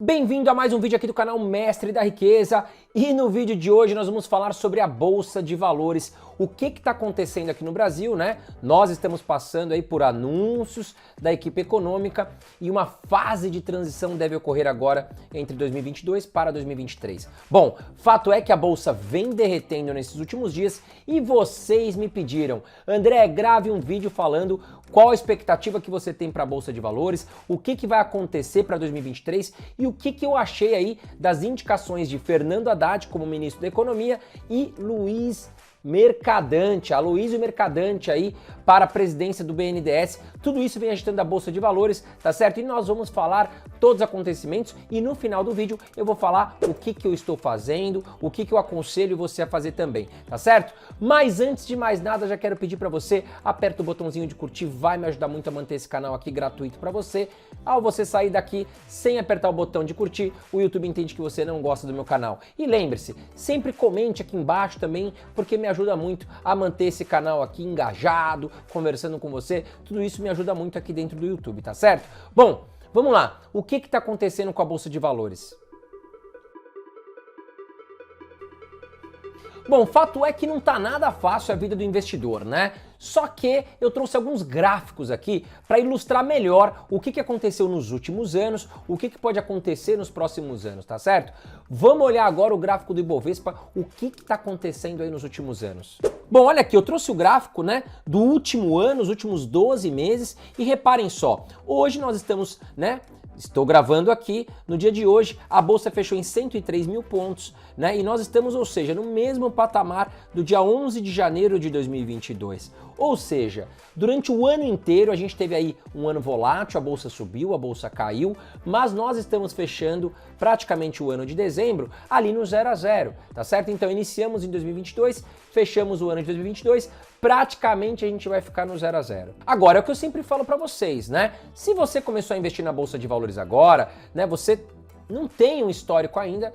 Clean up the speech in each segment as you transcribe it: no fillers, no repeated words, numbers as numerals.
Bem-vindo a mais um vídeo aqui do canal Mestre da Riqueza e no vídeo de hoje nós vamos falar sobre a Bolsa de Valores, o que está acontecendo aqui no Brasil, né? Nós estamos passando aí por anúncios da equipe econômica e uma fase de transição deve ocorrer agora entre 2022 para 2023. Bom, fato é que a Bolsa vem derretendo nesses últimos dias e vocês me pediram, André, grave um vídeo falando qual a expectativa que você tem para a Bolsa de Valores, o que vai acontecer para 2023 e o que eu achei aí das indicações de Fernando Haddad como ministro da Economia e Luiz Mercadante, Aloysio Mercadante aí para a presidência do BNDES. Tudo isso vem agitando a Bolsa de Valores, tá certo? E nós vamos falar todos os acontecimentos e no final do vídeo eu vou falar o que eu estou fazendo, o que eu aconselho você a fazer também, tá certo? Mas antes de mais nada, já quero pedir para você, aperta o botãozinho de curtir, vai me ajudar muito a manter esse canal aqui gratuito para você. Ao você sair daqui sem apertar o botão de curtir, o YouTube entende que você não gosta do meu canal. E lembre-se, sempre comente aqui embaixo também, porque me ajuda muito a manter esse canal aqui engajado, conversando com você. Tudo isso me ajuda muito aqui dentro do YouTube, tá certo? Bom, vamos lá. O que está acontecendo com a Bolsa de Valores? Bom, fato é que não tá nada fácil a vida do investidor, né? Só que eu trouxe alguns gráficos aqui para ilustrar melhor o que aconteceu nos últimos anos, o que pode acontecer nos próximos anos, tá certo? Vamos olhar agora o gráfico do Ibovespa, o que está acontecendo aí nos últimos anos. Bom, olha aqui, eu trouxe o gráfico, né, do último ano, os últimos 12 meses, e reparem só, hoje nós estamos, né, estou gravando aqui, no dia de hoje, a Bolsa fechou em 103 mil pontos, né? E nós estamos, ou seja, no mesmo patamar do dia 11 de janeiro de 2022. Ou seja, durante o ano inteiro a gente teve aí um ano volátil, a Bolsa subiu, a Bolsa caiu, mas nós estamos fechando praticamente o ano de dezembro ali no 0 a 0, tá certo? Então iniciamos em 2022, fechamos o ano de 2022, praticamente a gente vai ficar no 0 a 0. Agora, é o que eu sempre falo para vocês, né? Se você começou a investir na Bolsa de Valores agora, né, você não tem um histórico ainda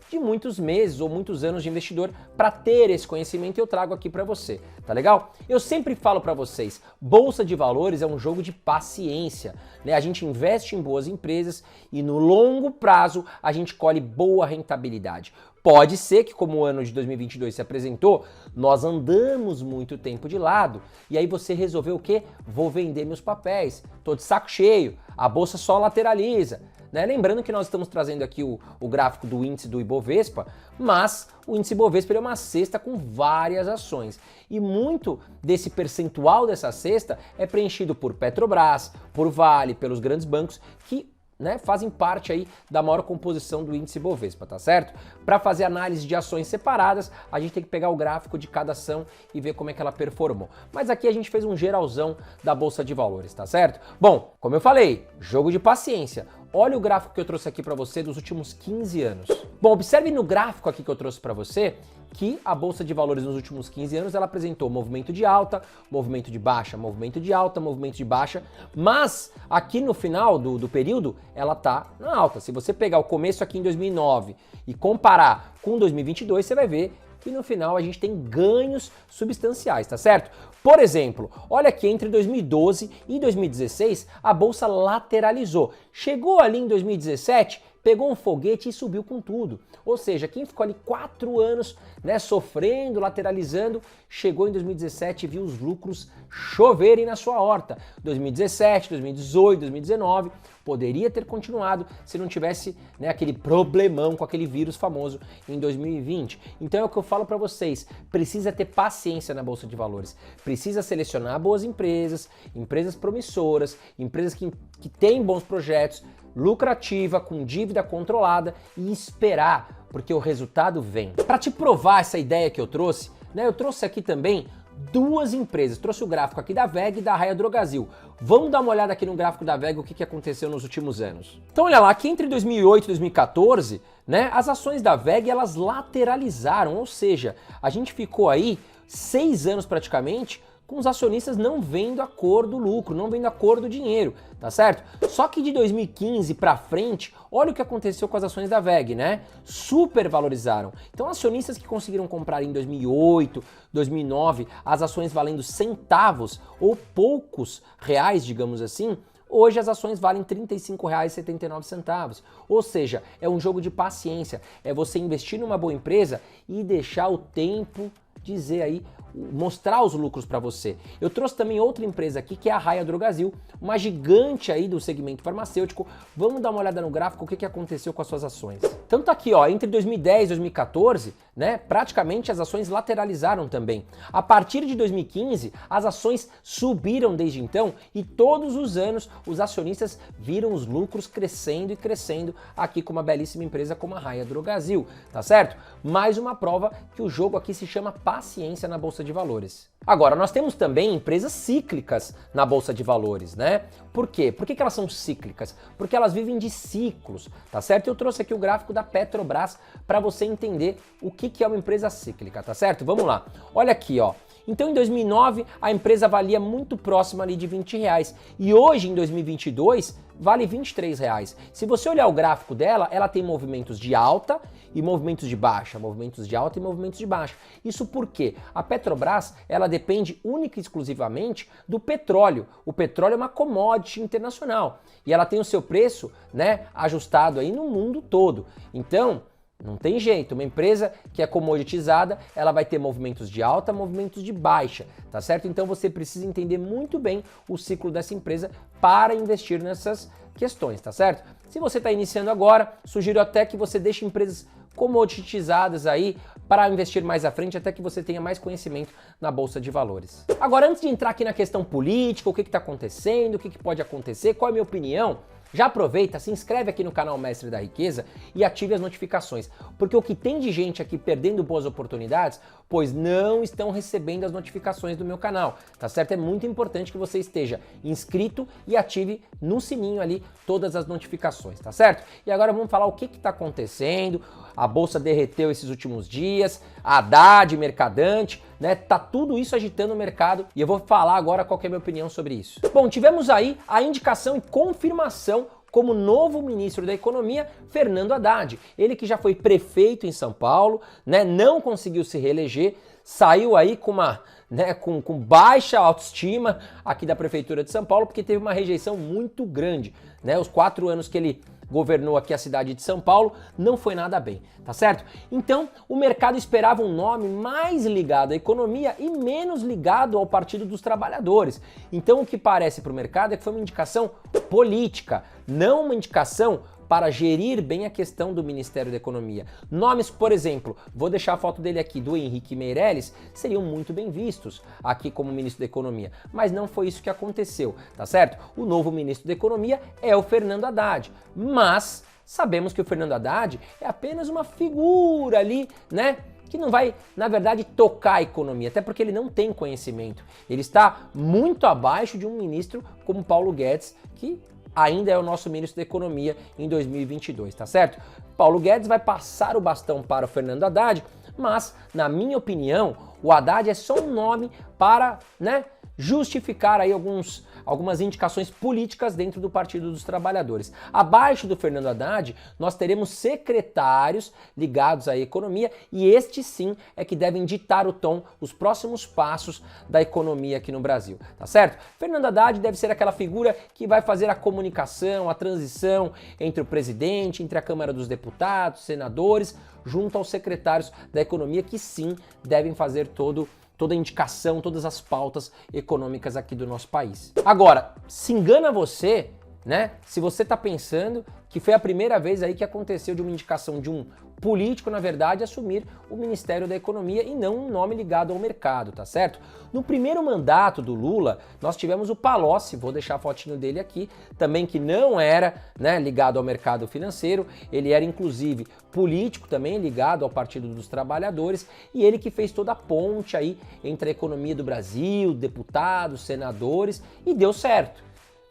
de muitos meses ou muitos anos de investidor para ter esse conhecimento, eu trago aqui para você, tá legal? Eu sempre falo para vocês, Bolsa de Valores é um jogo de paciência, né? A gente investe em boas empresas e no longo prazo a gente colhe boa rentabilidade. Pode ser que, como o ano de 2022 se apresentou, nós andamos muito tempo de lado e aí você resolveu o quê? Vou vender meus papéis, tô de saco cheio, a bolsa só lateraliza. Né? Lembrando que nós estamos trazendo aqui o gráfico do índice do Ibovespa, mas o índice Ibovespa é uma cesta com várias ações. E muito desse percentual dessa cesta é preenchido por Petrobras, por Vale, pelos grandes bancos que, né, fazem parte aí da maior composição do índice Bovespa, tá certo? Para fazer análise de ações separadas, a gente tem que pegar o gráfico de cada ação e ver como é que ela performou. Mas aqui a gente fez um geralzão da Bolsa de Valores, tá certo? Bom, como eu falei, jogo de paciência. Olha o gráfico que eu trouxe aqui para você dos últimos 15 anos. Bom, observe no gráfico aqui que eu trouxe para você que a Bolsa de Valores nos últimos 15 anos ela apresentou movimento de alta, movimento de baixa, movimento de alta, movimento de baixa, mas aqui no final do período ela tá na alta. Se você pegar o começo aqui em 2009 e comparar com 2022, você vai ver que no final a gente tem ganhos substanciais, tá certo? Por exemplo, olha aqui, entre 2012 e 2016, a Bolsa lateralizou. Chegou ali em 2017, pegou um foguete e subiu com tudo. Ou seja, quem ficou ali 4 anos, né, sofrendo, lateralizando, chegou em 2017 e viu os lucros choverem na sua horta. 2017, 2018, 2019, poderia ter continuado se não tivesse, né, aquele problemão com aquele vírus famoso em 2020. Então é o que eu falo para vocês, precisa ter paciência na Bolsa de Valores, precisa selecionar boas empresas, empresas promissoras, empresas que têm bons projetos, lucrativa, com dívida controlada e esperar, porque o resultado vem. Para te provar essa ideia que eu trouxe, né, eu trouxe aqui também duas empresas. Trouxe o gráfico aqui da WEG e da Raia Drogasil. Vamos dar uma olhada aqui no gráfico da WEG, o que aconteceu nos últimos anos. Então olha lá, que entre 2008 e 2014, né, as ações da WEG elas lateralizaram, ou seja, a gente ficou aí 6 anos praticamente com os acionistas não vendo a cor do lucro, não vendo a cor do dinheiro, tá certo? Só que de 2015 para frente, olha o que aconteceu com as ações da WEG, né? Super valorizaram. Então, acionistas que conseguiram comprar em 2008, 2009, as ações valendo centavos ou poucos reais, digamos assim, Hoje as ações valem R$ 35,79. Ou seja, é um jogo de paciência. É você investir numa boa empresa e deixar o tempo dizer aí, mostrar os lucros para você. Eu trouxe também outra empresa aqui, que é a Raia Drogasil, uma gigante aí do segmento farmacêutico. Vamos dar uma olhada no gráfico, o que aconteceu com as suas ações. Então tá aqui, ó, entre 2010 e 2014, né, praticamente as ações lateralizaram também. A partir de 2015, as ações subiram desde então e todos os anos os acionistas viram os lucros crescendo e crescendo aqui com uma belíssima empresa como a Raia Drogasil, tá certo? Mais uma prova que o jogo aqui se chama paciência na Bolsa de Valores. Agora, nós temos também empresas cíclicas na Bolsa de Valores, né? Por quê? Por que elas são cíclicas? Porque elas vivem de ciclos, tá certo? Eu trouxe aqui o gráfico da Petrobras para você entender o que é uma empresa cíclica, tá certo? Vamos lá. Olha aqui, ó. Então, em 2009, a empresa valia muito próxima ali de R$20 e hoje, em 2022, vale R$23. Se você olhar o gráfico dela, ela tem movimentos de alta e movimentos de baixa, movimentos de alta e movimentos de baixa. Isso porque a Petrobras, ela depende única e exclusivamente do petróleo. O petróleo é uma commodity internacional e ela tem o seu preço, né, ajustado aí no mundo todo. Então, não tem jeito, uma empresa que é comoditizada, ela vai ter movimentos de alta, movimentos de baixa, tá certo? Então você precisa entender muito bem o ciclo dessa empresa para investir nessas questões, tá certo? Se você está iniciando agora, sugiro até que você deixe empresas comoditizadas aí para investir mais à frente, até que você tenha mais conhecimento na Bolsa de Valores. Agora, antes de entrar aqui na questão política, o que está acontecendo, o que pode acontecer, qual é a minha opinião, já aproveita, se inscreve aqui no canal Mestre da Riqueza e ative as notificações, porque o que tem de gente aqui perdendo boas oportunidades, pois não estão recebendo as notificações do meu canal, tá certo? É muito importante que você esteja inscrito e ative no sininho ali todas as notificações, tá certo? E agora vamos falar o que está acontecendo. A bolsa derreteu esses últimos dias, Haddad, Mercadante, né? Tá tudo isso agitando o mercado e eu vou falar agora qual que é a minha opinião sobre isso. Bom, tivemos aí a indicação e confirmação como novo ministro da Economia, Fernando Haddad. Ele que já foi prefeito em São Paulo, né? Não conseguiu se reeleger, saiu aí com uma, né, com baixa autoestima aqui da Prefeitura de São Paulo, porque teve uma rejeição muito grande, né? Os 4 anos que ele governou aqui a cidade de São Paulo, não foi nada bem, tá certo? Então, o mercado esperava um nome mais ligado à economia e menos ligado ao Partido dos Trabalhadores. Então, o que parece para o mercado é que foi uma indicação política, não uma indicação para gerir bem a questão do Ministério da Economia. Nomes, por exemplo, vou deixar a foto dele aqui, do Henrique Meirelles, seriam muito bem vistos aqui como ministro da Economia, mas não foi isso que aconteceu, tá certo? O novo ministro da Economia é o Fernando Haddad, mas sabemos que o Fernando Haddad é apenas uma figura ali, né? Que não vai, na verdade, tocar a economia, até porque ele não tem conhecimento. Ele está muito abaixo de um ministro como Paulo Guedes, que ainda é o nosso ministro da Economia em 2022, tá certo? Paulo Guedes vai passar o bastão para o Fernando Haddad, mas, na minha opinião, o Haddad é só um nome para, né, justificar aí algumas indicações políticas dentro do Partido dos Trabalhadores. Abaixo do Fernando Haddad, nós teremos secretários ligados à economia e estes sim é que devem ditar o tom, os próximos passos da economia aqui no Brasil, tá certo? Fernando Haddad deve ser aquela figura que vai fazer a comunicação, a transição entre o presidente, entre a Câmara dos Deputados, senadores, junto aos secretários da economia que sim devem fazer toda a indicação, todas as pautas econômicas aqui do nosso país. Agora, se engana você, né? Se você está pensando que foi a primeira vez aí que aconteceu de uma indicação de um político, na verdade, assumir o Ministério da Economia e não um nome ligado ao mercado, tá certo? No primeiro mandato do Lula, nós tivemos o Palocci, vou deixar a fotinho dele aqui, também que não era, né, ligado ao mercado financeiro, ele era inclusive político também ligado ao Partido dos Trabalhadores e ele que fez toda a ponte aí entre a economia do Brasil, deputados, senadores e deu certo,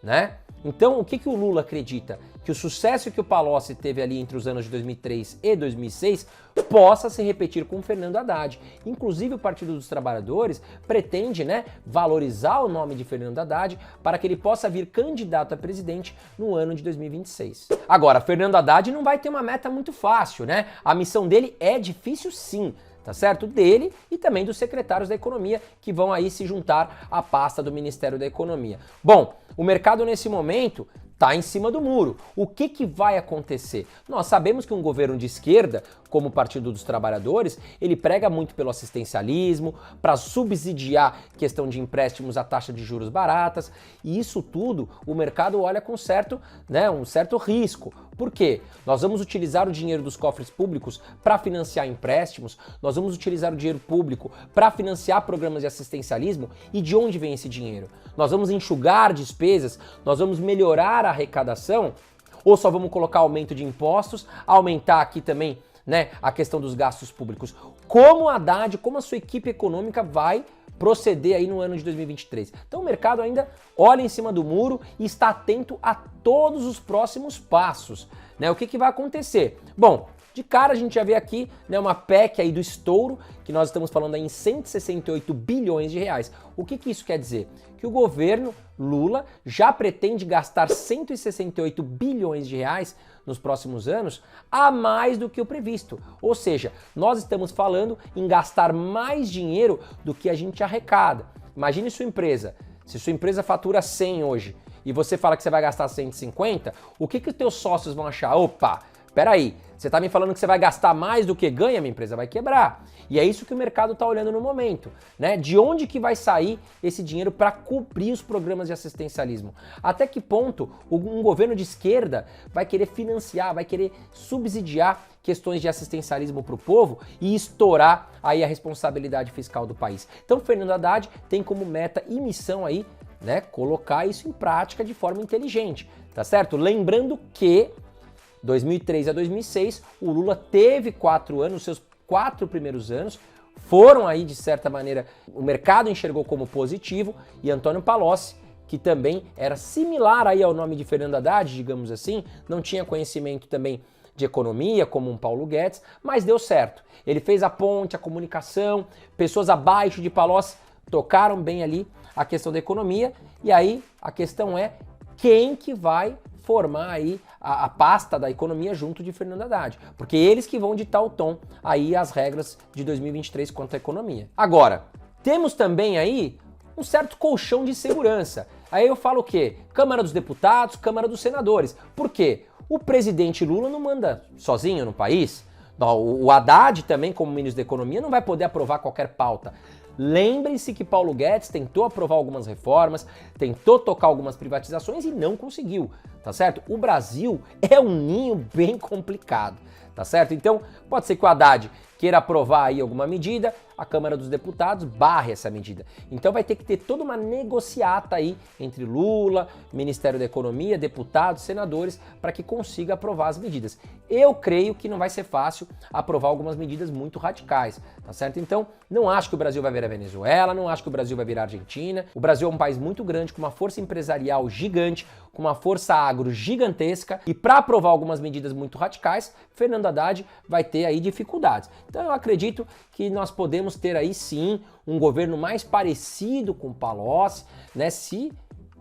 né? Então, o que o Lula acredita? Que o sucesso que o Palocci teve ali entre os anos de 2003 e 2006 possa se repetir com o Fernando Haddad. Inclusive, o Partido dos Trabalhadores pretende, né, valorizar o nome de Fernando Haddad para que ele possa vir candidato a presidente no ano de 2026. Agora, Fernando Haddad não vai ter uma meta muito fácil, né? A missão dele é difícil sim, tá certo? Dele e também dos secretários da Economia, que vão aí se juntar à pasta do Ministério da Economia. Bom, o mercado nesse momento está em cima do muro. O que vai acontecer? Nós sabemos que um governo de esquerda, como o Partido dos Trabalhadores, ele prega muito pelo assistencialismo, para subsidiar questão de empréstimos a taxa de juros baratas, e isso tudo o mercado olha com um certo risco. Por quê? Nós vamos utilizar o dinheiro dos cofres públicos para financiar empréstimos, nós vamos utilizar o dinheiro público para financiar programas de assistencialismo, e de onde vem esse dinheiro? Nós vamos enxugar despesas, nós vamos melhorar a arrecadação, ou só vamos colocar aumento de impostos, aumentar aqui também, né, a questão dos gastos públicos? Como a Haddad, como a sua equipe econômica vai proceder aí no ano de 2023? Então o mercado ainda olha em cima do muro e está atento a todos os próximos passos, né? O que vai acontecer? Bom, de cara a gente já vê aqui, né, uma PEC aí do estouro, que nós estamos falando aí em 168 bilhões de reais. O que isso quer dizer? Que o governo Lula já pretende gastar 168 bilhões de reais nos próximos anos a mais do que o previsto. Ou seja, nós estamos falando em gastar mais dinheiro do que a gente arrecada. Imagine sua empresa. Se sua empresa fatura 100 hoje e você fala que você vai gastar 150, o que os teus sócios vão achar? Opa, peraí, você está me falando que você vai gastar mais do que ganha, minha empresa vai quebrar. E é isso que o mercado está olhando no momento, né? De onde que vai sair esse dinheiro para cobrir os programas de assistencialismo? Até que ponto um governo de esquerda vai querer financiar, vai querer subsidiar questões de assistencialismo para o povo e estourar aí a responsabilidade fiscal do país? Então, Fernando Haddad tem como meta e missão aí, né, colocar isso em prática de forma inteligente, tá certo? Lembrando que 2003 a 2006, o Lula teve 4 anos, seus 4 primeiros anos foram aí, de certa maneira, o mercado enxergou como positivo, e Antônio Palocci, que também era similar aí ao nome de Fernando Haddad, digamos assim, não tinha conhecimento também de economia, como um Paulo Guedes, mas deu certo. Ele fez a ponte, a comunicação, pessoas abaixo de Palocci tocaram bem ali a questão da economia, e aí a questão é quem que vai formar aí a pasta da economia junto de Fernando Haddad, porque eles que vão ditar o tom aí as regras de 2023 quanto à economia. Agora, temos também aí um certo colchão de segurança. Aí eu falo o quê? Câmara dos Deputados, Câmara dos Senadores. Por quê? O presidente Lula não manda sozinho no país. O Haddad também, como ministro da Economia, não vai poder aprovar qualquer pauta. Lembrem-se que Paulo Guedes tentou aprovar algumas reformas, tentou tocar algumas privatizações e não conseguiu, tá certo? O Brasil é um ninho bem complicado, tá certo? Então, pode ser que o Haddad queira aprovar aí alguma medida, a Câmara dos Deputados barre essa medida. Então vai ter que ter toda uma negociata aí entre Lula, Ministério da Economia, deputados, senadores, para que consiga aprovar as medidas. Eu creio que não vai ser fácil aprovar algumas medidas muito radicais, tá certo? Então, não acho que o Brasil vai virar Venezuela, não acho que o Brasil vai virar Argentina. O Brasil é um país muito grande, com uma força empresarial gigante, com uma força agro gigantesca, e para aprovar algumas medidas muito radicais, Fernando Haddad vai ter aí dificuldades. Então eu acredito que nós podemos ter aí sim um governo mais parecido com o Palocci, né? Se,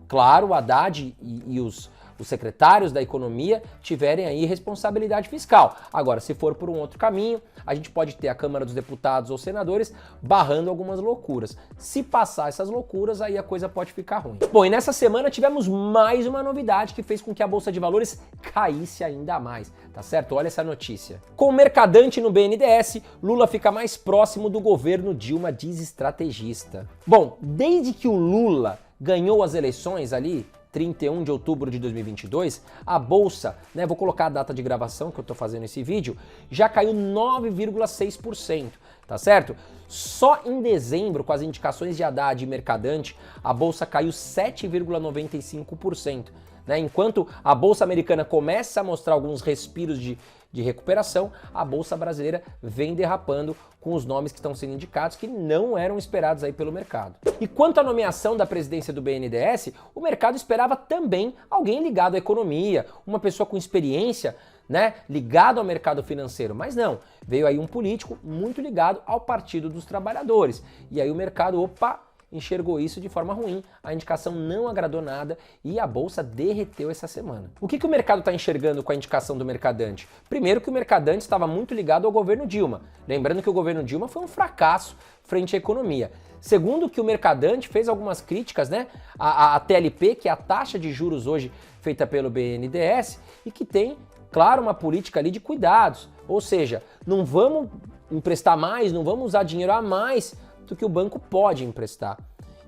claro, o Haddad e os secretários da economia tiverem aí responsabilidade fiscal. Agora, se for por um outro caminho, a gente pode ter a Câmara dos Deputados ou senadores barrando algumas loucuras. Se passar essas loucuras, aí a coisa pode ficar ruim. Bom, e nessa semana tivemos mais uma novidade que fez com que a Bolsa de Valores caísse ainda mais, tá certo? Olha essa notícia. Com o mercadante no BNDES, Lula fica mais próximo do governo Dilma, diz estrategista. Bom, desde que o Lula ganhou as eleições ali, 31 de outubro de 2022, a Bolsa, né, vou colocar a data de gravação que eu tô fazendo esse vídeo, já caiu 9,6%, tá certo? Só em dezembro, com as indicações de Haddad e Mercadante, a Bolsa caiu 7,95%. Né? Enquanto a Bolsa Americana começa a mostrar alguns respiros de recuperação, a Bolsa Brasileira vem derrapando com os nomes que estão sendo indicados que não eram esperados aí pelo mercado. E quanto à nomeação da presidência do BNDES, o mercado esperava também alguém ligado à economia, uma pessoa com experiência, né, ligado ao mercado financeiro, mas não, veio aí um político muito ligado ao Partido dos Trabalhadores. E aí o mercado, opa, enxergou isso de forma ruim, a indicação não agradou nada e a bolsa derreteu essa semana. O que o mercado está enxergando com a indicação do Mercadante? Primeiro que o Mercadante estava muito ligado ao governo Dilma, lembrando que o governo Dilma foi um fracasso frente à economia. Segundo que o Mercadante fez algumas críticas, né, à TLP, que é a taxa de juros hoje feita pelo BNDES, e que tem, claro, uma política ali de cuidados, ou seja, não vamos emprestar mais, não vamos usar dinheiro a mais do que o banco pode emprestar.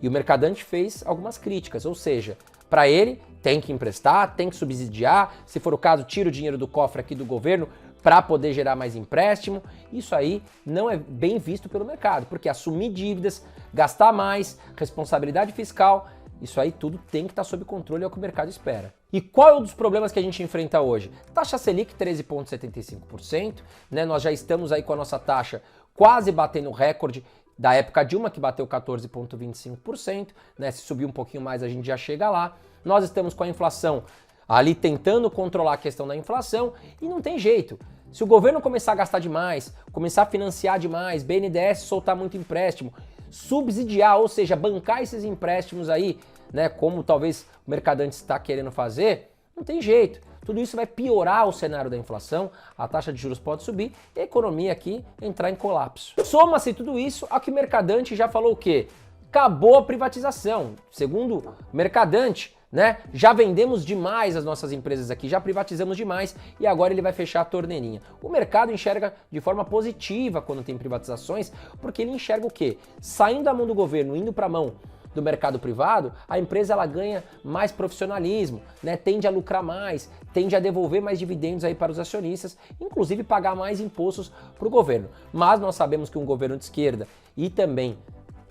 E o Mercadante fez algumas críticas, ou seja, para ele tem que emprestar, tem que subsidiar, se for o caso, tira o dinheiro do cofre aqui do governo para poder gerar mais empréstimo. Isso aí não é bem visto pelo mercado, porque assumir dívidas, gastar mais, responsabilidade fiscal, isso aí tudo tem que estar sob controle, é o que o mercado espera. E qual é um dos problemas que a gente enfrenta hoje? Taxa Selic 13,75%, né? Nós já estamos aí com a nossa taxa quase batendo o recorde da época Dilma, que bateu 14,25%, né? Se subir um pouquinho mais a gente já chega lá. Nós estamos com a inflação ali tentando controlar a questão da inflação e não tem jeito. Se o governo começar a gastar demais, começar a financiar demais, BNDES soltar muito empréstimo, subsidiar, ou seja, bancar esses empréstimos aí, né, como talvez o Mercadante está querendo fazer, não tem jeito. Tudo isso vai piorar o cenário da inflação, a taxa de juros pode subir e a economia aqui entrar em colapso. Soma-se tudo isso ao que o Mercadante já falou o quê? Acabou a privatização. Segundo o Mercadante, né, já vendemos demais as nossas empresas aqui, já privatizamos demais e agora ele vai fechar a torneirinha. O mercado enxerga de forma positiva quando tem privatizações, porque ele enxerga o quê? Saindo da mão do governo, indo para a mão do mercado privado, a empresa ela ganha mais profissionalismo, né? Tende a lucrar mais, tende a devolver mais dividendos aí para os acionistas, inclusive pagar mais impostos para o governo. Mas nós sabemos que um governo de esquerda e também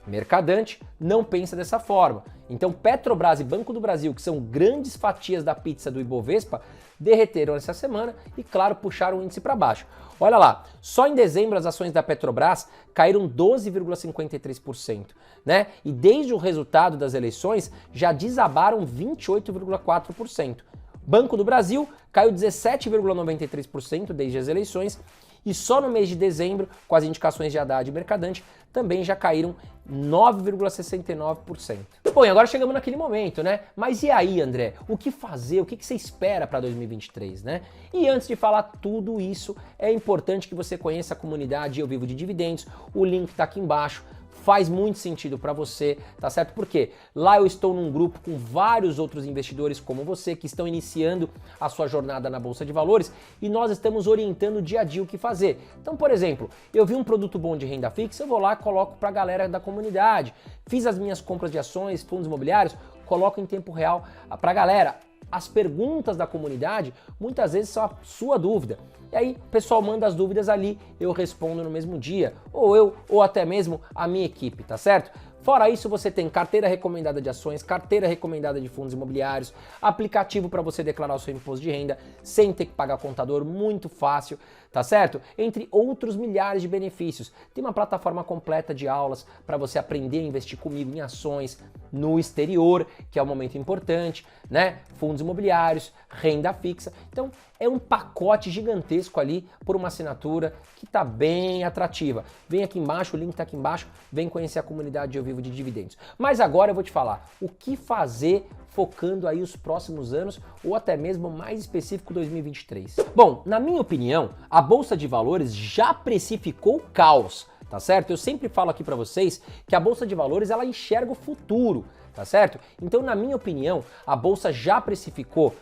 Mercadante não pensa dessa forma. Então Petrobras e Banco do Brasil, que são grandes fatias da pizza do Ibovespa, derreteram essa semana e, claro, puxaram o índice para baixo. Olha lá, só em dezembro as ações da Petrobras caíram 12,53%, né? E desde o resultado das eleições já desabaram 28,4%. Banco do Brasil caiu 17,93% desde as eleições e só no mês de dezembro, com as indicações de Haddad e Mercadante, também já caíram 9,69%. Bom, e agora chegamos naquele momento, né? Mas e aí, André? O que fazer? O que você espera para 2023, né? E antes de falar tudo isso, é importante que você conheça a comunidade Eu Vivo de Dividendos. O link está aqui embaixo. Faz muito sentido para você, tá certo? Porque lá eu estou num grupo com vários outros investidores como você que estão iniciando a sua jornada na Bolsa de Valores e nós estamos orientando dia a dia o que fazer. Então, por exemplo, eu vi um produto bom de renda fixa, eu vou lá e coloco para a galera da comunidade. Fiz as minhas compras de ações, fundos imobiliários, coloco em tempo real para a galera. As perguntas da comunidade muitas vezes são a sua dúvida. E aí o pessoal manda as dúvidas ali, eu respondo no mesmo dia, ou até mesmo a minha equipe, tá certo? Fora isso, você tem carteira recomendada de ações, carteira recomendada de fundos imobiliários, aplicativo para você declarar o seu imposto de renda sem ter que pagar contador, muito fácil, tá certo? Entre outros milhares de benefícios. Tem uma plataforma completa de aulas para você aprender a investir comigo em ações no exterior, que é um momento importante, né? Fundos imobiliários, renda fixa. Então, é um pacote gigantesco ali por uma assinatura que tá bem atrativa. Vem aqui embaixo, o link tá aqui embaixo, vem conhecer a comunidade Eu Vivo de Dividendos. Mas agora eu vou te falar o que fazer focando aí os próximos anos ou até mesmo mais específico 2023. Bom, na minha opinião, a Bolsa de Valores já precificou o caos, tá certo? Eu sempre falo aqui para vocês que a Bolsa de Valores ela enxerga o futuro, tá certo? Então, na minha opinião, a Bolsa já precificou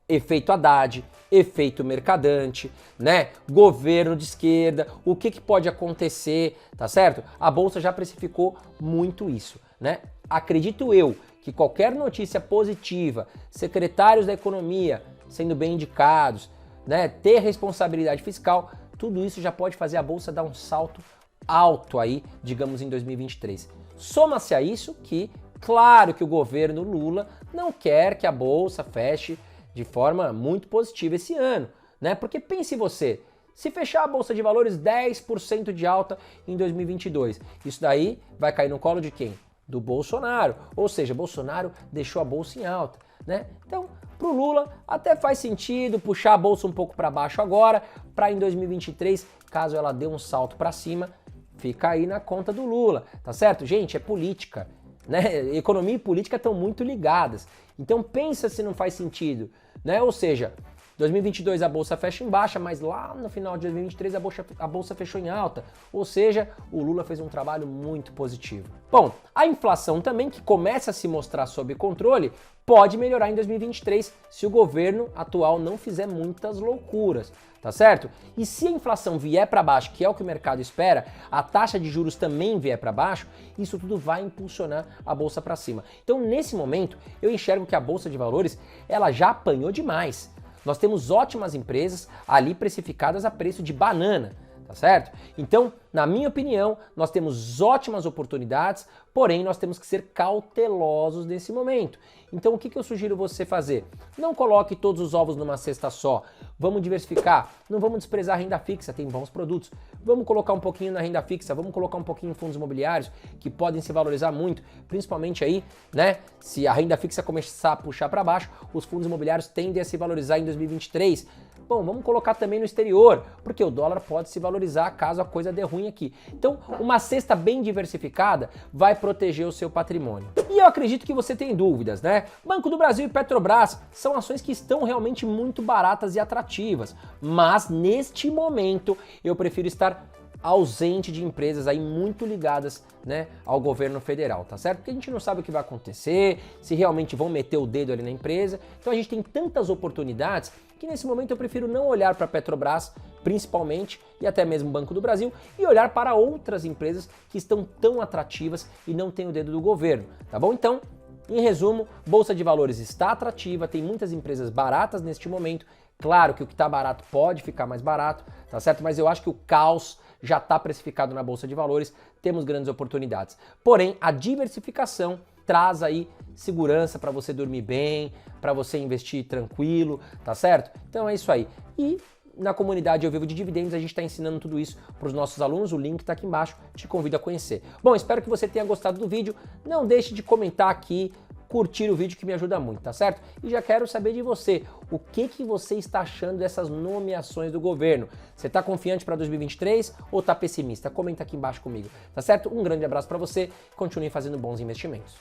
efeito Haddad, efeito Mercadante, né? Governo de esquerda, o que pode acontecer, tá certo? A Bolsa já precificou muito isso, né? Acredito eu que qualquer notícia positiva, secretários da economia sendo bem indicados, né? Ter responsabilidade fiscal, tudo isso já pode fazer a Bolsa dar um salto alto aí, digamos, em 2023. Soma-se a isso que, claro que o governo Lula não quer que a Bolsa feche de forma muito positiva esse ano, né? Porque pense você, se fechar a Bolsa de Valores 10% de alta em 2022, isso daí vai cair no colo de quem? Do Bolsonaro, ou seja, Bolsonaro deixou a Bolsa em alta, né? Então, pro Lula até faz sentido puxar a Bolsa um pouco para baixo agora, para em 2023, caso ela dê um salto para cima, fica aí na conta do Lula, tá certo? Gente, é política. né? Economia e política estão muito ligadas. Então pensa se não faz sentido, né? Ou seja, 2022 a bolsa fecha em baixa, mas lá no final de 2023 a bolsa fechou em alta. Ou seja, o Lula fez um trabalho muito positivo. Bom, a inflação também, que começa a se mostrar sob controle, pode melhorar em 2023 se o governo atual não fizer muitas loucuras, tá certo? E se a inflação vier para baixo, que é o que o mercado espera, a taxa de juros também vier para baixo, isso tudo vai impulsionar a bolsa para cima. Então, nesse momento, eu enxergo que a bolsa de valores, ela já apanhou demais. Nós temos ótimas empresas ali precificadas a preço de banana, tá certo? Então, na minha opinião, nós temos ótimas oportunidades, porém nós temos que ser cautelosos nesse momento. Então, o que eu sugiro você fazer? Não coloque todos os ovos numa cesta só. Vamos diversificar. Não vamos desprezar a renda fixa, tem bons produtos. Vamos colocar um pouquinho na renda fixa, vamos colocar um pouquinho em fundos imobiliários, que podem se valorizar muito, principalmente aí, né? Se a renda fixa começar a puxar para baixo, os fundos imobiliários tendem a se valorizar em 2023. Bom, vamos colocar também no exterior, porque o dólar pode se valorizar caso a coisa dê ruim aqui. Então, uma cesta bem diversificada vai proteger o seu patrimônio. E eu acredito que você tem dúvidas, né? Banco do Brasil e Petrobras são ações que estão realmente muito baratas e atrativas, mas neste momento eu prefiro estar ausente de empresas aí muito ligadas, né, ao governo federal, tá certo? Porque a gente não sabe o que vai acontecer, se realmente vão meter o dedo ali na empresa. Então a gente tem tantas oportunidades que nesse momento eu prefiro não olhar para a Petrobras, principalmente, e até mesmo o Banco do Brasil, e olhar para outras empresas que estão tão atrativas e não têm o dedo do governo, tá bom? Então, em resumo, Bolsa de Valores está atrativa, tem muitas empresas baratas neste momento. Claro que o que está barato pode ficar mais barato, tá certo? Mas eu acho que o caos já está precificado na Bolsa de Valores, temos grandes oportunidades. Porém, a diversificação traz aí segurança para você dormir bem, para você investir tranquilo, tá certo? Então é isso aí. E na comunidade Eu Vivo de Dividendos a gente está ensinando tudo isso para os nossos alunos, o link está aqui embaixo, te convido a conhecer. Bom, espero que você tenha gostado do vídeo, não deixe de comentar aqui, curtir o vídeo que me ajuda muito, tá certo? E já quero saber de você, o que você está achando dessas nomeações do governo? Você está confiante para 2023 ou está pessimista? Comenta aqui embaixo comigo, tá certo? Um grande abraço para você, continue fazendo bons investimentos.